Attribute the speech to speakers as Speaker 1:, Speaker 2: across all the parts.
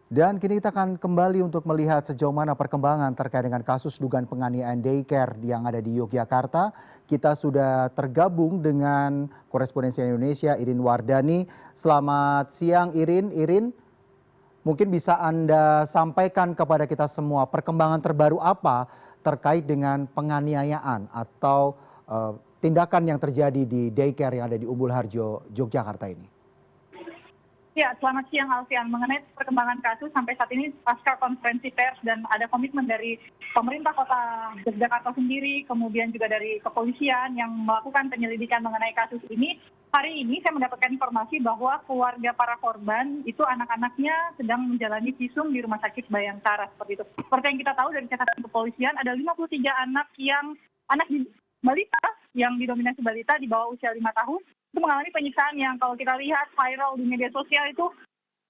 Speaker 1: Dan kini kita akan kembali untuk melihat sejauh mana perkembangan terkait dengan kasus dugaan penganiayaan daycare yang ada di Yogyakarta. Kita sudah tergabung dengan korespondensi Indonesia Irin Wardani. Selamat siang Irin. Irin, mungkin bisa Anda sampaikan kepada kita semua perkembangan terbaru apa terkait dengan penganiayaan atau tindakan yang terjadi di daycare yang ada di Umbul Harjo, Yogyakarta ini.
Speaker 2: Ya, selamat siang Alfian. Mengenai perkembangan kasus sampai saat ini pasca konferensi pers dan ada komitmen dari pemerintah kota Yogyakarta sendiri, kemudian juga dari kepolisian yang melakukan penyelidikan mengenai kasus ini. Hari ini saya mendapatkan informasi bahwa keluarga para korban itu anak-anaknya sedang menjalani visum di Rumah Sakit Bayangkara seperti itu. Seperti yang kita tahu dari catatan kepolisian, ada 53 anak balita yang didominasi balita di bawah usia 5 tahun itu mengalami penyiksaan yang kalau kita lihat viral di media sosial itu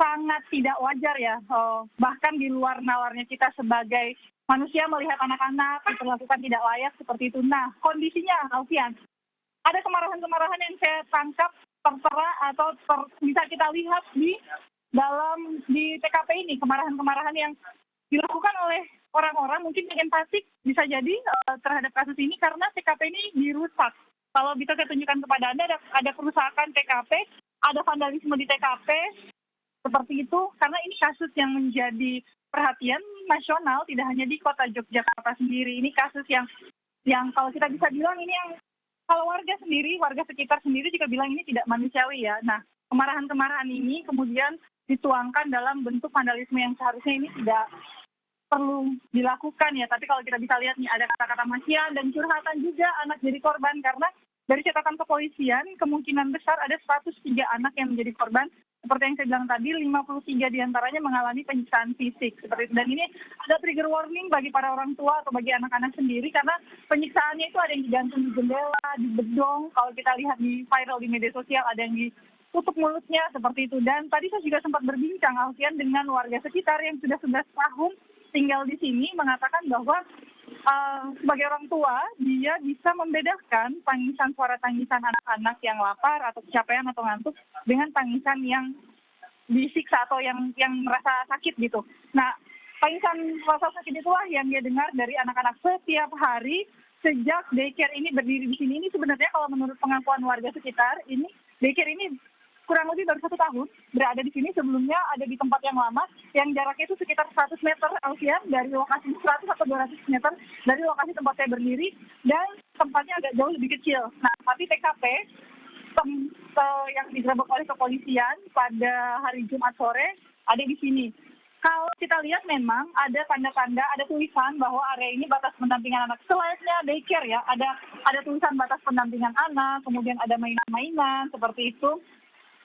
Speaker 2: sangat tidak wajar ya. Bahkan di luar nalarnya kita sebagai manusia melihat anak-anak diperlakukan tidak layak seperti itu. Nah, kondisinya Alfian, ada kemarahan-kemarahan yang saya tangkap tertera atau bisa kita lihat di TKP ini, kemarahan-kemarahan yang dilakukan oleh orang-orang mungkin yang empatik bisa jadi terhadap kasus ini karena TKP ini dirusak. Kalau bisa saya tunjukkan kepada Anda, ada kerusakan TKP, ada vandalisme di TKP, seperti itu. Karena ini kasus yang menjadi perhatian nasional, tidak hanya di kota Yogyakarta sendiri. Ini kasus yang kalau kita bisa bilang ini yang kalau warga sekitar sendiri juga bilang ini tidak manusiawi ya. Nah, kemarahan-kemarahan ini kemudian dituangkan dalam bentuk vandalisme yang seharusnya ini tidak perlu dilakukan ya. Tapi kalau kita bisa lihat nih ada kata-kata makian dan curhatan juga anak jadi korban karena dari catatan kepolisian kemungkinan besar ada 103 anak yang menjadi korban. Seperti yang saya bilang tadi, 53 diantaranya mengalami penyiksaan fisik. Seperti itu. Dan ini ada trigger warning bagi para orang tua atau bagi anak-anak sendiri karena penyiksaannya itu ada yang digantung di jendela, di bedong. Kalau kita lihat di viral di media sosial ada yang ditutup mulutnya seperti itu. Dan tadi saya juga sempat berbincang Alfian dengan warga sekitar yang sudah 11 tahun tinggal di sini mengatakan bahwa sebagai orang tua dia bisa membedakan suara tangisan anak-anak yang lapar atau kecapean atau ngantuk dengan tangisan yang disiksa atau yang merasa sakit gitu. Nah, tangisan rasa sakit itulah yang dia dengar dari anak-anak setiap hari sejak daycare ini berdiri di sini. Ini sebenarnya kalau menurut pengakuan warga sekitar, ini daycare ini kurang lebih baru 1 tahun berada di sini. Sebelumnya ada di tempat yang lama yang jaraknya itu sekitar 100 meter Alfian dari lokasi 100 atau 200 meter dari lokasi tempat saya berdiri dan tempatnya agak jauh lebih kecil. Nah, tapi TKP yang digerebek oleh kepolisian pada hari Jumat sore ada di sini. Kalau kita lihat memang ada tanda-tanda, ada tulisan bahwa area ini batas pendampingan anak. Selayaknya daycare ya, ada tulisan batas pendampingan anak, kemudian ada mainan-mainan seperti itu.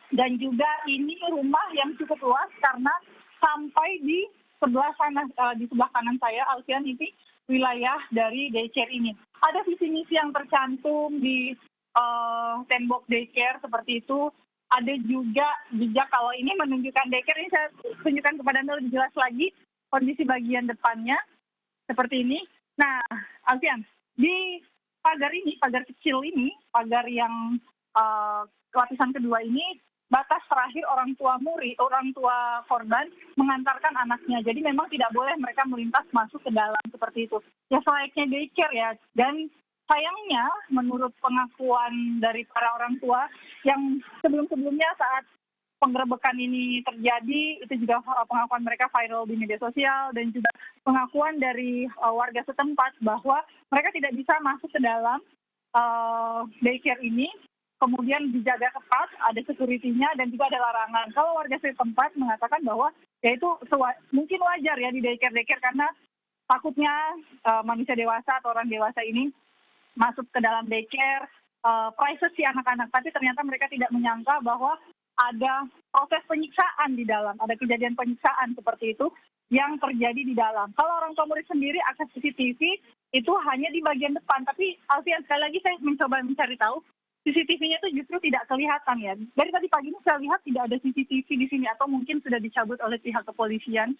Speaker 2: Dan juga ini rumah yang cukup luas karena sampai di sebelah kanan saya, Alfian, ini wilayah dari daycare ini. Ada visi misi yang tercantum di tembok daycare seperti itu. Ada juga jejak kalau ini menunjukkan daycare, ini saya tunjukkan kepada Anda lebih jelas lagi kondisi bagian depannya seperti ini. Nah, Alfian, di pagar kecil ini, pagar yang lapisan kedua ini, batas terakhir orang tua korban mengantarkan anaknya. Jadi memang tidak boleh mereka melintas masuk ke dalam seperti itu. Ya selayaknya daycare ya. Dan sayangnya menurut pengakuan dari para orang tua yang sebelum-sebelumnya saat penggerebekan ini terjadi, itu juga pengakuan mereka viral di media sosial dan juga pengakuan dari warga setempat bahwa mereka tidak bisa masuk ke dalam daycare ini. Kemudian dijaga ketat, ada security-nya dan juga ada larangan. Kalau warga setempat mengatakan bahwa ya itu mungkin wajar ya di daycare karena takutnya manusia dewasa atau orang dewasa ini masuk ke dalam daycare, privacy anak-anak. Tapi ternyata mereka tidak menyangka bahwa ada proses penyiksaan di dalam, ada kejadian penyiksaan seperti itu yang terjadi di dalam. Kalau orang tua murid sendiri akses CCTV itu hanya di bagian depan. Tapi Alfian, sekali lagi saya mencoba mencari tahu, CCTV-nya itu justru tidak kelihatan ya. Dari tadi pagi ini saya lihat tidak ada CCTV di sini atau mungkin sudah dicabut oleh pihak kepolisian.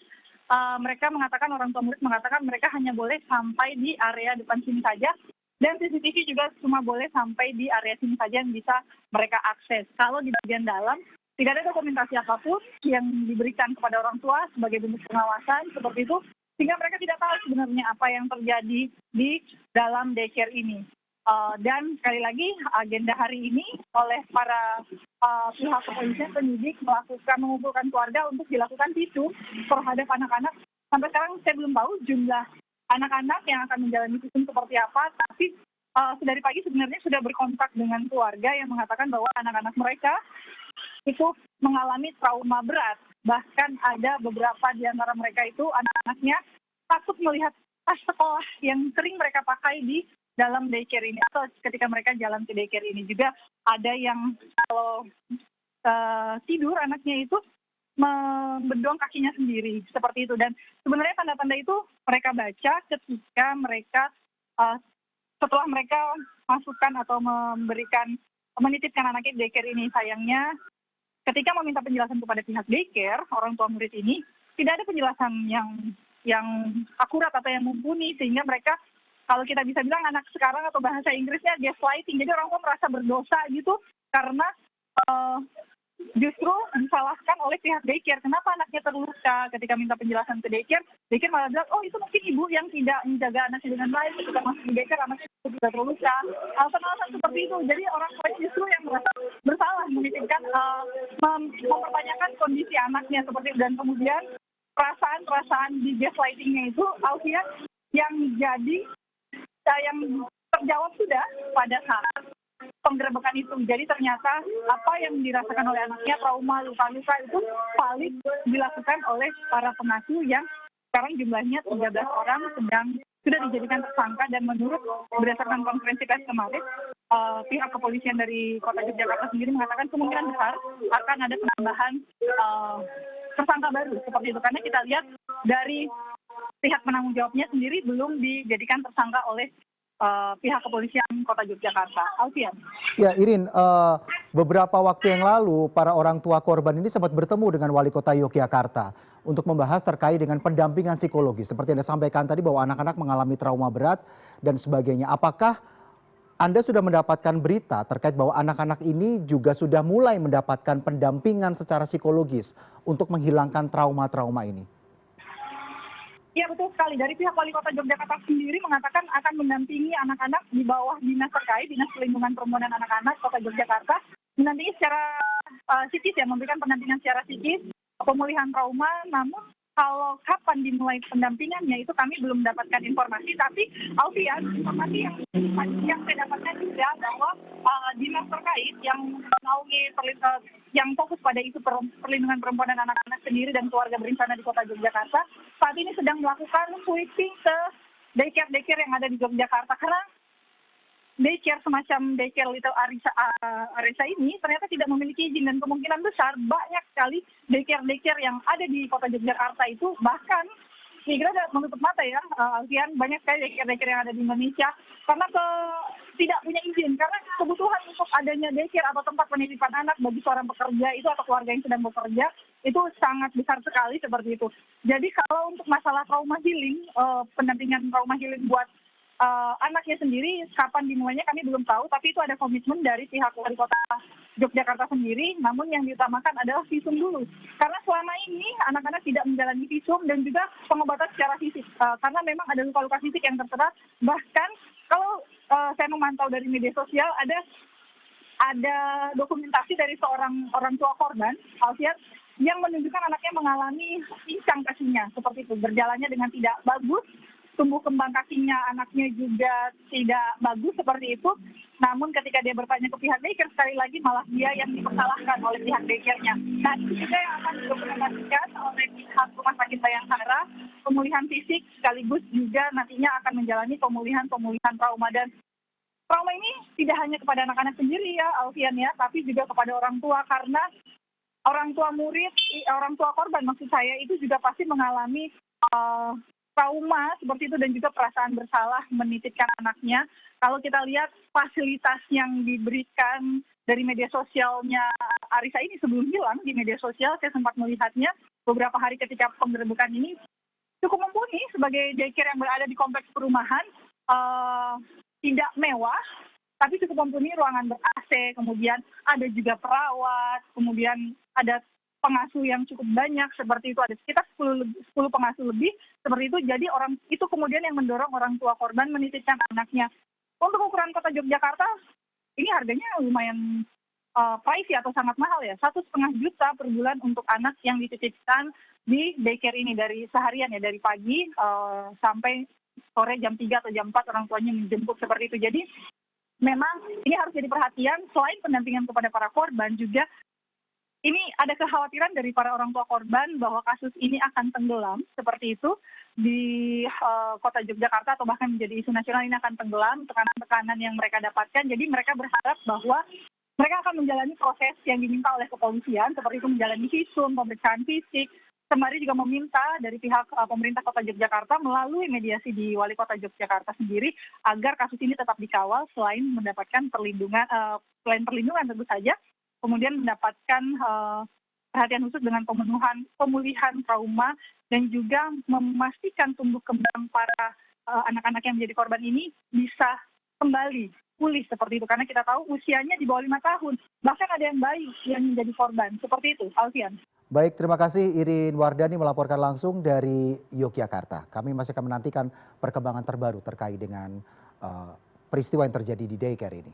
Speaker 2: Mereka mengatakan, orang tua murid mengatakan mereka hanya boleh sampai di area depan sini saja. Dan CCTV juga cuma boleh sampai di area sini saja yang bisa mereka akses. Kalau di bagian dalam, tidak ada dokumentasi apapun yang diberikan kepada orang tua sebagai bentuk pengawasan seperti itu, sehingga mereka tidak tahu sebenarnya apa yang terjadi di dalam daycare ini. Dan sekali lagi agenda hari ini oleh para pihak kepolisian penyidik mengumpulkan keluarga untuk dilakukan visum terhadap anak-anak. Sampai sekarang saya belum tahu jumlah anak-anak yang akan menjalani visum seperti apa, tapi sedari pagi sebenarnya sudah berkontak dengan keluarga yang mengatakan bahwa anak-anak mereka itu mengalami trauma berat. Bahkan ada beberapa di antara mereka itu anak-anaknya takut melihat tas sekolah yang sering mereka pakai di dalam daycare ini, atau ketika mereka jalan ke daycare ini juga ada yang kalau tidur anaknya itu membendong kakinya sendiri seperti itu. Dan sebenarnya tanda-tanda itu mereka baca ketika mereka setelah mereka masukkan atau menitipkan anaknya di daycare ini. Sayangnya ketika meminta penjelasan kepada pihak daycare, orang tua murid ini tidak ada penjelasan yang akurat atau yang mumpuni, sehingga mereka, kalau kita bisa bilang anak sekarang atau bahasa Inggrisnya gaslighting, jadi orang tua merasa berdosa gitu karena justru disalahkan oleh pihak daycare. Kenapa anaknya terluka? Ketika minta penjelasan ke daycare malah bilang, oh itu mungkin ibu yang tidak menjaga anaknya dengan baik, ketika masuk di daycare anaknya tidak terluka. Alasan-alasan seperti itu. Jadi orang tua justru yang merasa bersalah menitipkan, mempertanyakan kondisi anaknya seperti itu. Dan kemudian perasaan di gaslightingnya itu, Alfian, yang terjawab sudah pada saat penggerebekan itu. Jadi ternyata apa yang dirasakan oleh anaknya, trauma, luka-luka itu valid dilakukan oleh para pengasuh yang sekarang jumlahnya 13 orang sudah dijadikan tersangka. Dan menurut berdasarkan konferensi pers kemarin, pihak kepolisian dari Kota Yogyakarta sendiri mengatakan kemungkinan besar akan ada penambahan tersangka baru seperti itu, karena kita lihat dari pihak penanggung jawabnya sendiri belum dijadikan tersangka oleh pihak kepolisian Kota Yogyakarta. Alfian.
Speaker 1: Ya, Irin, beberapa waktu yang lalu para orang tua korban ini sempat bertemu dengan Wali Kota Yogyakarta untuk membahas terkait dengan pendampingan psikologis. Seperti Anda sampaikan tadi bahwa anak-anak mengalami trauma berat dan sebagainya. Apakah Anda sudah mendapatkan berita terkait bahwa anak-anak ini juga sudah mulai mendapatkan pendampingan secara psikologis untuk menghilangkan trauma-trauma ini?
Speaker 2: Ya, betul sekali. Dari pihak Wali Kota Yogyakarta sendiri mengatakan akan mendampingi anak-anak di bawah dinas terkait, Dinas Perlindungan Perempuan dan Anak-anak Kota Yogyakarta, mendampingi secara psikis, memberikan pendampingan secara psikis, pemulihan trauma. Namun kalau kapan dimulai pendampingannya itu kami belum mendapatkan informasi. Tapi Alfian, informasi yang saya dapatkan juga bahwa dinas terkait yang menaungi yang fokus pada isu perlindungan perempuan dan anak-anak sendiri dan keluarga berencana di Kota Yogyakarta saat ini sedang melakukan sweeping ke daycare yang ada di Yogyakarta, karena daycare semacam daycare Little Arisa ini ternyata tidak memiliki izin, dan kemungkinan besar banyak sekali daycare yang ada di Kota Yogyakarta itu bahkan kira tidak menutup mata ya, Alfian, banyak sekali daycare yang ada di Indonesia karena tidak punya izin, karena kebutuhan untuk adanya daycare atau tempat penitipan anak bagi seorang pekerja itu atau keluarga yang sedang bekerja itu sangat besar sekali seperti itu. Jadi kalau untuk masalah trauma healing, pendampingan trauma healing buat anaknya sendiri kapan dimulainya kami belum tahu, tapi itu ada komitmen dari pihak Wali Kota Yogyakarta sendiri. Namun yang diutamakan adalah visum dulu, karena selama ini anak-anak tidak menjalani visum dan juga pengobatan secara fisik, karena memang ada luka-luka fisik yang tertera. Bahkan kalau saya memantau dari media sosial, ada dokumentasi dari seorang orang tua korban, Alfian, yang menunjukkan anaknya mengalami pincang kakinya seperti itu, berjalannya dengan tidak bagus, tumbuh kembang kakinya anaknya juga tidak bagus seperti itu. Namun ketika dia bertanya ke pihak daycare, sekali lagi malah dia yang dipersalahkan oleh pihak daycare-nya. Nah, itu juga yang akan didokumentasikan oleh pihak Rumah Sakit Bayangkara, pemulihan fisik sekaligus juga nantinya akan menjalani pemulihan trauma. Dan trauma ini tidak hanya kepada anak-anak sendiri ya, Alfian ya, tapi juga kepada orang tua, karena orang tua murid, orang tua korban maksud saya, itu juga pasti mengalami trauma seperti itu dan juga perasaan bersalah menitipkan anaknya. Kalau kita lihat fasilitas yang diberikan dari media sosialnya Arisa ini sebelum hilang di media sosial, saya sempat melihatnya beberapa hari ketika penggerebekan ini, cukup mumpuni sebagai daycare yang berada di kompleks perumahan, tidak mewah, tapi cukup mumpuni, ruangan ber-AC, kemudian ada juga perawat, kemudian ada pengasuh yang cukup banyak seperti itu, ada sekitar 10 pengasuh lebih seperti itu. Jadi orang itu kemudian yang mendorong orang tua korban menitipkan anaknya. Untuk ukuran kota Yogyakarta ini harganya lumayan pricey atau sangat mahal ya, 1,5 juta per bulan untuk anak yang dititipkan di daycare ini dari seharian ya, dari pagi sampai sore jam 3 atau jam 4 orang tuanya menjemput seperti itu. Jadi memang ini harus jadi perhatian, selain pendampingan kepada para korban juga ini ada kekhawatiran dari para orang tua korban bahwa kasus ini akan tenggelam seperti itu di kota Yogyakarta atau bahkan menjadi isu nasional. Ini akan tenggelam, tekanan-tekanan yang mereka dapatkan. Jadi mereka berharap bahwa mereka akan menjalani proses yang diminta oleh kepolisian seperti itu, menjalani visum, pemeriksaan fisik. Kemarin juga meminta dari pihak pemerintah kota Yogyakarta melalui mediasi di wali kota Yogyakarta sendiri agar kasus ini tetap dikawal selain mendapatkan perlindungan, selain perlindungan tentu saja, kemudian mendapatkan perhatian khusus dengan pemulihan trauma dan juga memastikan tumbuh kembang para anak-anak yang menjadi korban ini bisa kembali pulih seperti itu. Karena kita tahu usianya di bawah 5 tahun, bahkan ada yang bayi yang menjadi korban. Seperti itu, Alfian.
Speaker 1: Baik, terima kasih Irin Wardani melaporkan langsung dari Yogyakarta. Kami masih akan menantikan perkembangan terbaru terkait dengan peristiwa yang terjadi di daycare ini.